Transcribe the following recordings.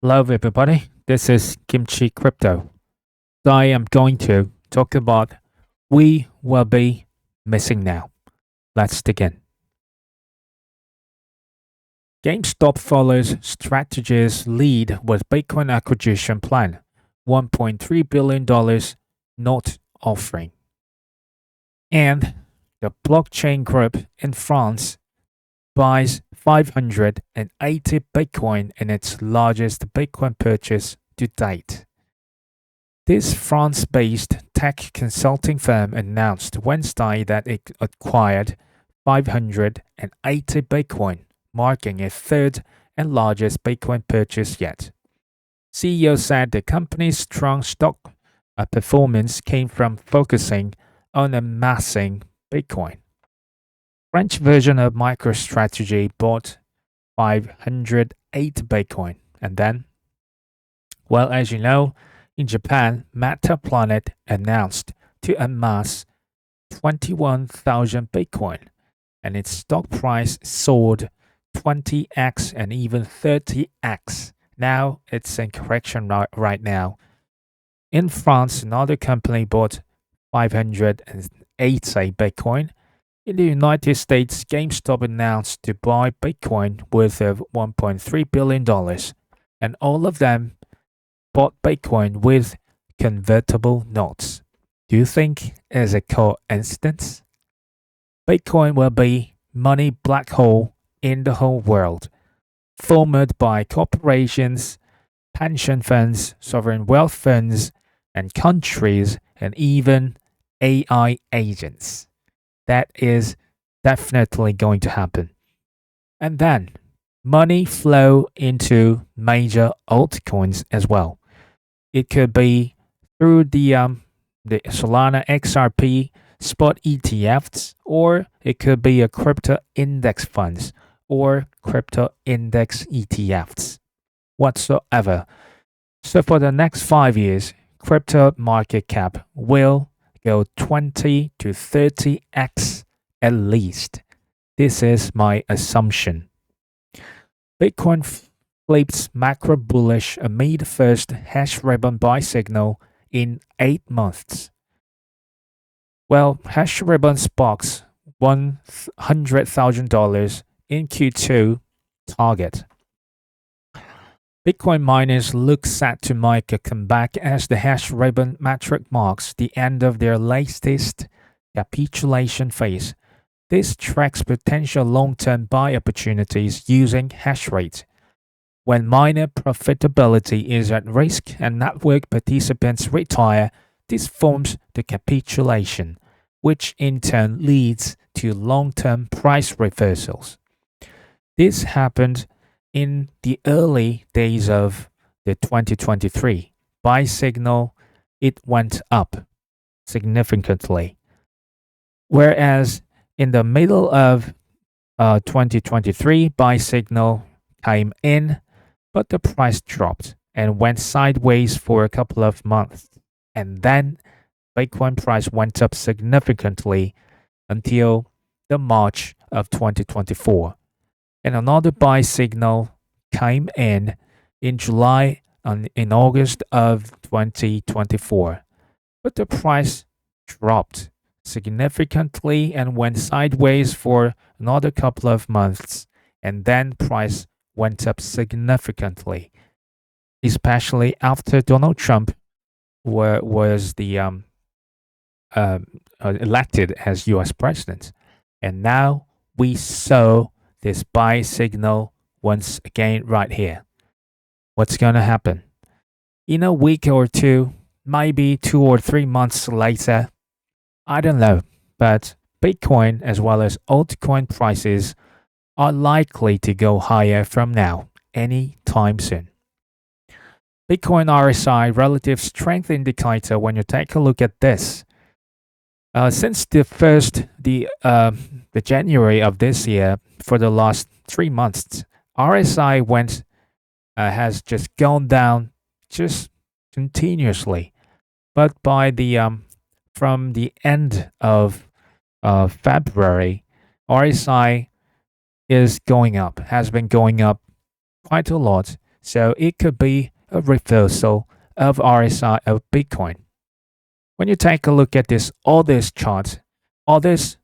Hello, everybody. This is Kimchi Crypto. I am going to talk about we will be missing now. Let's begin. GameStop follows strategies lead with Bitcoin acquisition plan, $1.3 billion not offering. And the blockchain group in France buys 580 Bitcoin in its largest Bitcoin purchase to date. This France-based tech consulting firm announced Wednesday that it acquired 580 Bitcoin, marking its third and largest Bitcoin purchase yet. CEO said the company's strong stock performance came from focusing on amassing Bitcoin. French version of MicroStrategy bought 508 Bitcoin, and then, well, as you know, in Japan, Metaplanet announced to amass 21,000 Bitcoin, and its stock price soared 20x and even 30x. Now it's in correction right now. In France, another company bought 580 Bitcoin. In the United States, GameStop announced to buy Bitcoin worth of $1.3 billion, and all of them bought Bitcoin with convertible notes. Do you think it's a coincidence? Bitcoin will be money black hole in the whole world, formed by corporations, pension funds, sovereign wealth funds, and countries, and even AI agents. That is definitely going to happen. And then money flow into major altcoins as well. It could be through the Solana XRP spot ETFs, or it could be a crypto index funds or crypto index ETFs whatsoever. So for the next 5 years, crypto market cap will go 20 to 30x at least. This is my assumption. Bitcoin flips macro bullish amid first hash ribbon buy signal in 8 months. Well, hash ribbon sparks $100,000 in Q2 target. Bitcoin miners look set to make a comeback as the hash ribbon metric marks the end of their latest capitulation phase. This tracks potential long-term buy opportunities using hash rate. When miner profitability is at risk and network participants retire, this forms the capitulation, which in turn leads to long-term price reversals. This happened in the early days of the 2023 buy signal. It went up significantly, whereas in the middle of 2023 buy signal came in, but the price dropped and went sideways for a couple of months. And then Bitcoin price went up significantly until the March of 2024. And another buy signal came in July and in August of 2024. But the price dropped significantly and went sideways for another couple of months. And then price went up significantly, especially after Donald Trump was elected as U.S. president. And now we saw this buy signal once again right here. What's going to happen? In a week or two, maybe 2 or 3 months later, I don't know, but Bitcoin as well as altcoin prices are likely to go higher from now anytime soon. Bitcoin RSI relative strength indicator, when you take a look at this, since the January of this year, for the last 3 months, RSI has just gone down just continuously. But by the from the end of February, RSI is going up, has been going up quite a lot So it could be a reversal of RSI of Bitcoin. When you take a look at this, all this chart, all this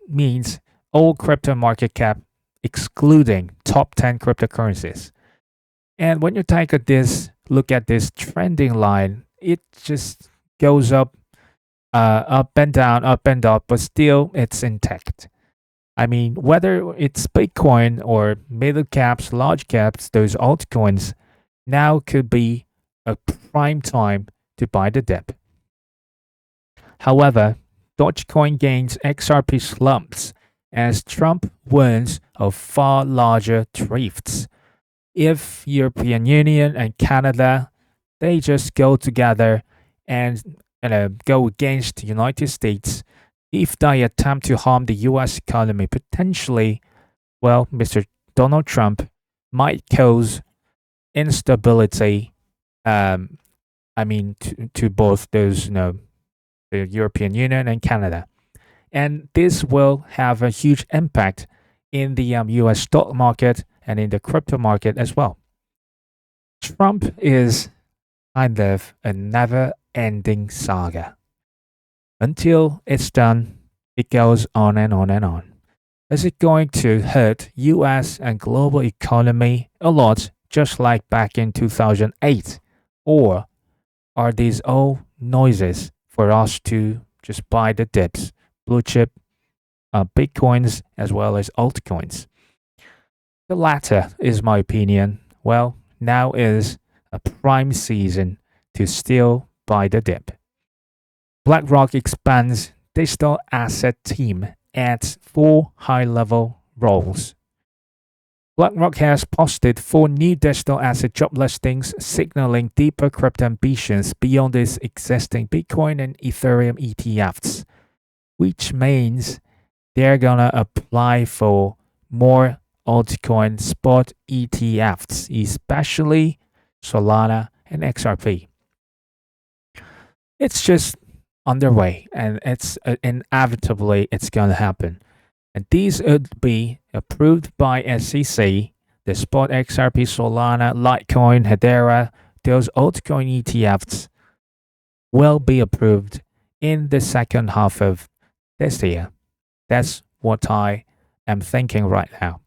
means all crypto market cap excluding top 10 cryptocurrencies. And when you take look at this trending line, it just goes up, up and down, up and up, but still it's intact. I mean, whether it's Bitcoin or middle caps, large caps, those altcoins now could be a prime time to buy the dip. However, Dogecoin gains, XRP slumps as Trump warns of far larger drifts. If European Union and Canada, they just go together and go against the United States, if they attempt to harm the U.S. economy, potentially, well, Mr. Donald Trump might cause instability. To both those, the European Union and Canada, and this will have a huge impact in the U.S. stock market and in the crypto market as well. Trump is kind of a never-ending saga. Until it's done, it goes on and on and on. Is it going to hurt US and global economy a lot, just like back in 2008? Or are these all noises for us to just buy the dips, blue chip Bitcoins as well as altcoins? The latter is my opinion. Well, now is a prime season to still buy the dip. BlackRock expands digital asset team, adds 4 high-level roles. BlackRock has posted 4 new digital asset job listings, signaling deeper crypto ambitions beyond its existing Bitcoin and Ethereum ETFs, which means they're gonna apply for more altcoin spot ETFs, especially Solana and XRP. It's just underway, and it's inevitably it's gonna happen. And these would be approved by SEC, the spot XRP, Solana, Litecoin, Hedera, those altcoin ETFs will be approved in the second half of this year. That's what I am thinking right now.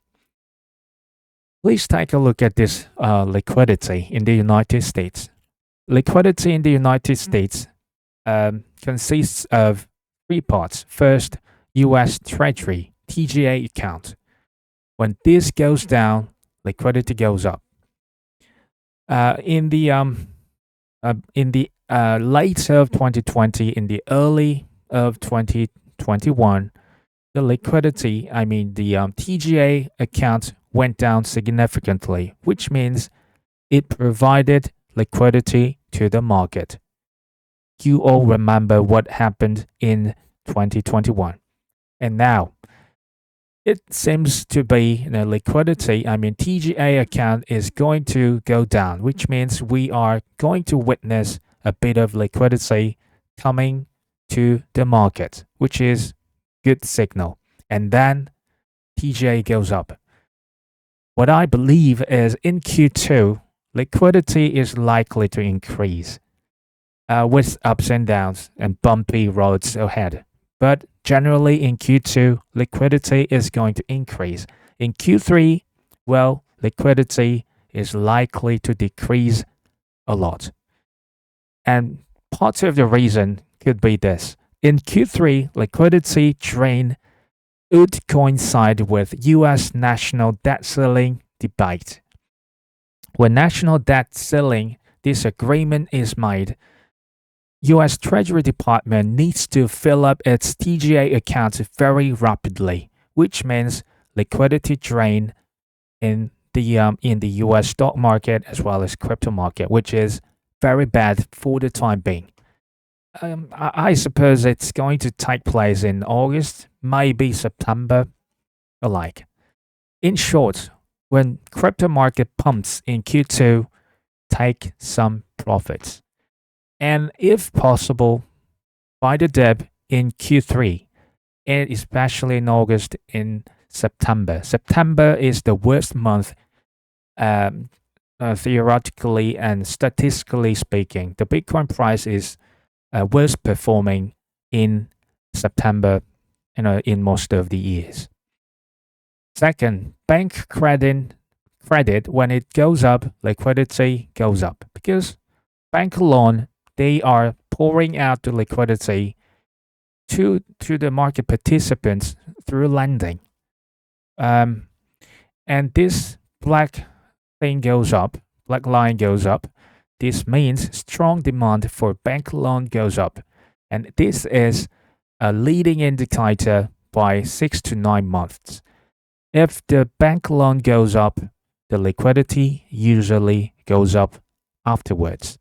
Please take a look at this liquidity in the United States. Liquidity in the United States consists of 3 parts. First, US Treasury, TGA account. When this goes down, liquidity goes up. In the late of 2020, in the early of 2021, the liquidity, the TGA account went down significantly, which means it provided liquidity to the market. You all remember what happened in 2021. And now, it seems to be liquidity, TGA account is going to go down, which means we are going to witness a bit of liquidity coming to the market, which is good signal. And then TGA goes up. What I believe is in Q2, liquidity is likely to increase with ups and downs and bumpy roads ahead. But generally in Q2, liquidity is going to increase. In Q3, well, liquidity is likely to decrease a lot. And part of the reason could be this. In Q3, liquidity drain would coincide with US national debt ceiling debate. When national debt ceiling disagreement is made, US Treasury Department needs to fill up its TGA accounts very rapidly, which means liquidity drain in the US stock market as well as crypto market, which is very bad for the time being. I suppose it's going to take place in August, maybe September, alike. In short, when crypto market pumps in Q2, take some profits. And if possible, buy the dip in Q3, and especially in August, in September. September is the worst month theoretically and statistically speaking, the Bitcoin price is worst performing in September, in most of the years. Second, bank credit when it goes up, liquidity goes up because bank loan, they are pouring out the liquidity to the market participants through lending. And this black line goes up. This means strong demand for bank loan goes up. And this is a leading indicator by 6 to 9 months. If the bank loan goes up, the liquidity usually goes up afterwards.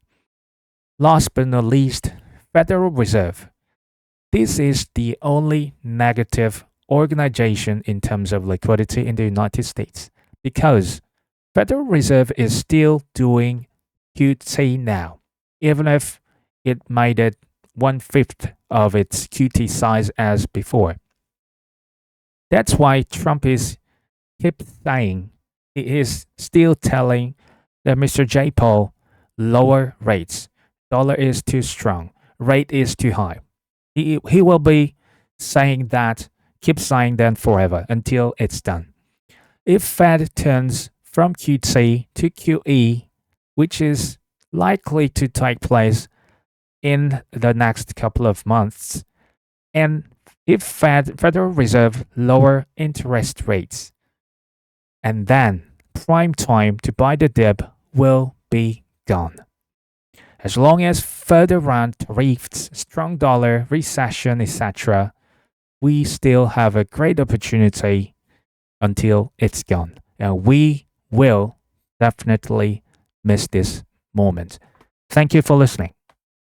Last but not least, Federal Reserve. This is the only negative organization in terms of liquidity in the United States because Federal Reserve is still doing QT now, even if it made it 1/5 of its QT size as before. That's why Trump keep saying, he is still telling that Mr. J. Powell, lower rates. Dollar is too strong. Rate is too high. He will be saying that, keep saying that forever until it's done. If Fed turns from QT to QE, which is likely to take place in the next couple of months, and if Federal Reserve lower interest rates, and then prime time to buy the dip will be gone. As long as further round tariffs, strong dollar, recession, etc., we still have a great opportunity until it's gone. And we will definitely miss this moment. Thank you for listening.